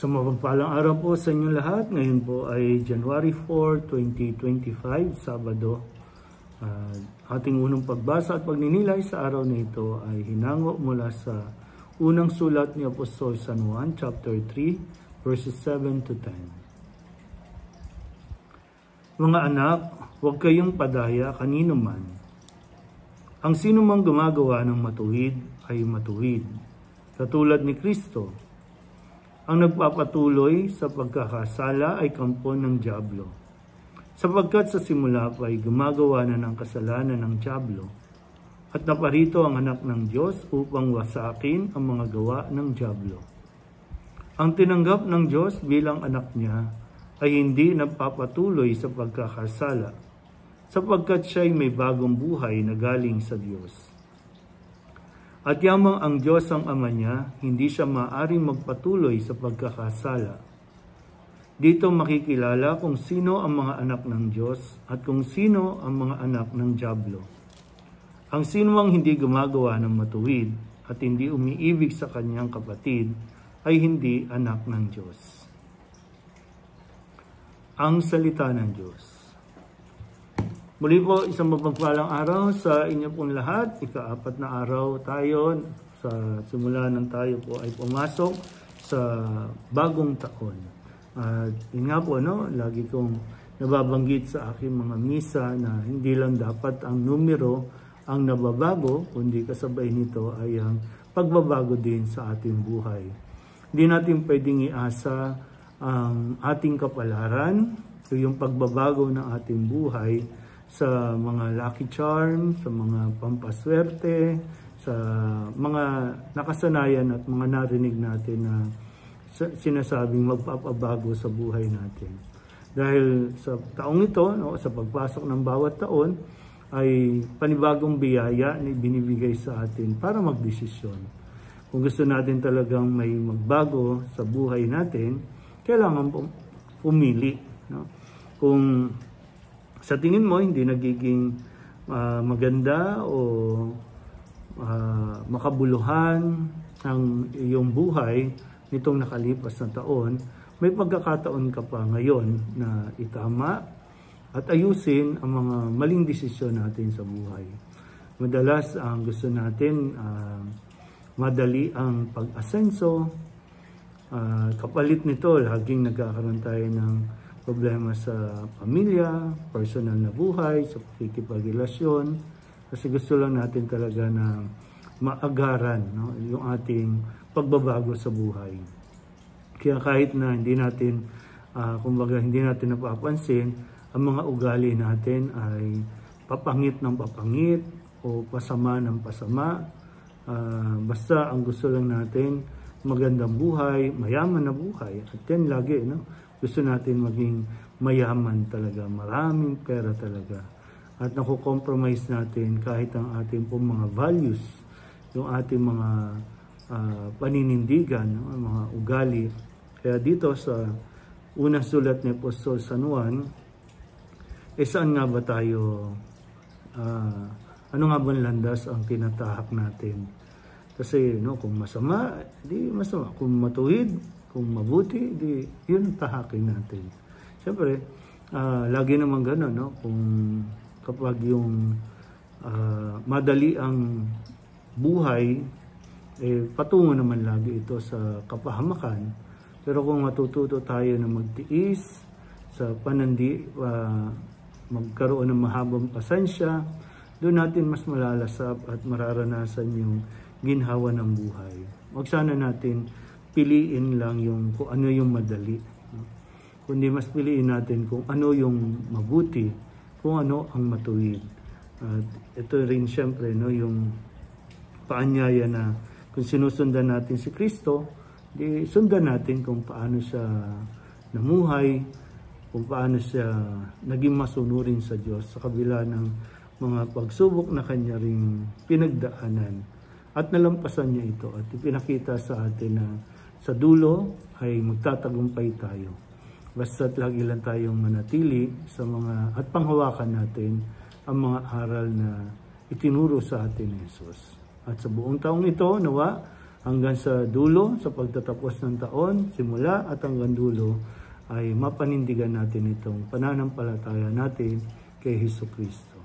Sa mapagpalang araw po sa inyong lahat. Ngayon po ay January 4, 2025, Sabado. Ating unang pagbasa at pagninilay sa araw na ito ay hinango mula sa unang sulat ni Apostol San Juan, chapter 3, verses 7 to 10. Mga anak, huwag kayong padaya kanino man. Ang sino mang gumagawa ng matuwid ay matuwid, katulad ni Kristo. Ang nagpapatuloy sa pagkakasala ay kampo ng dyablo, sapagkat sa simula pa ay gumagawa na ng kasalanan ng dyablo, at naparito ang anak ng Diyos upang wasakin ang mga gawa ng dyablo. Ang tinanggap ng Diyos bilang anak niya ay hindi nagpapatuloy sa pagkakasala, sapagkat siya ay may bagong buhay na galing sa Diyos. At yamang ang Diyos ang Ama niya, hindi siya maaaring magpatuloy sa pagkakasala. Dito makikilala kung sino ang mga anak ng Diyos at kung sino ang mga anak ng dyablo. Ang sino ang hindi gumagawa ng matuwid at hindi umiibig sa kanyang kapatid ay hindi anak ng Diyos. Ang salita ng Diyos. Muli po, isang mapagpalang araw sa inyo pong lahat. Ika-4 na araw tayo sa simula ng tayo po ay pumasok sa bagong taon. At yun nga po, lagi kong nababanggit sa aking mga misa na hindi lang dapat ang numero ang nababago, kundi kasabay nito ay ang pagbabago din sa ating buhay. Hindi natin pwedeng iasa ang ating kapalaran o yung pagbabago ng ating buhay sa mga lucky charm, sa mga pampaswerte, sa mga nakasanayan at mga narinig natin na sinasabing magpapabago sa buhay natin. Dahil sa taong ito, sa pagpasok ng bawat taon, ay panibagong biyaya na binibigay sa atin para magdesisyon. Kung gusto natin talagang may magbago sa buhay natin, kailangan pumili. Kung sa tingin mo hindi nagiging maganda o makabuluhan ang iyong buhay nitong nakalipas na taon, may pagkakataon ka pa ngayon na itama at ayusin ang mga maling desisyon natin sa buhay. Madalas ang gusto natin madali ang pag-asenso. Kapalit nito, laging nagkakaroon tayo ng problema sa pamilya, personal na buhay, sa pakikipagrelasyon. Kasi gusto lang natin talaga na maagaran yung ating pagbabago sa buhay. Kaya kahit na hindi natin, hindi natin napapansin, ang mga ugali natin ay papangit ng papangit o pasama ng pasama. Basta ang gusto lang natin, magandang buhay, mayaman na buhay. At yan lagi, gusto natin maging mayaman talaga, maraming pera talaga. At nakukompromise natin kahit ang ating pong mga values, yung ating mga paninindigan, mga ugali. Kaya dito sa unang sulat ni Apostol San Juan, saan nga ba tayo, ano nga ba landas ang tinatahak natin? Kasi kung masama, di masama. Kung matuwid, kung mabuti, di yun tahakin natin. Siyempre, lagi naman gano'n, kung kapag yung madali ang buhay, patungo naman lagi ito sa kapahamakan. Pero kung matututo tayo na magtiis sa magkaroon ng mahabang pasensya, doon natin mas malalasap at mararanasan yung ginhawa ng buhay. Huwag sana natin piliin lang kung ano yung madali. Kundi mas piliin natin kung ano yung mabuti, kung ano ang matuwid. At ito rin siyempre yung paanyaya na kung sinusundan natin si Kristo, di sundan natin kung paano siya namuhay, kung paano siya naging masunurin sa Diyos sa kabila ng mga pagsubok na kanya ring pinagdaanan. At nalampasan niya ito at ipinakita sa atin na sa dulo ay magtatagumpay tayo. Basta't lagi lang tayong manatili sa mga at panghawakan natin ang mga aral na itinuro sa atin ni Jesus. At sa buong taong ito, nawa hanggang sa dulo, sa pagtatapos ng taon, simula at hanggang dulo, ay mapanindigan natin itong pananampalataya natin kay Hesus Kristo.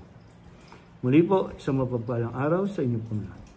Muli po, isang mapagpalang araw sa inyo po lahat.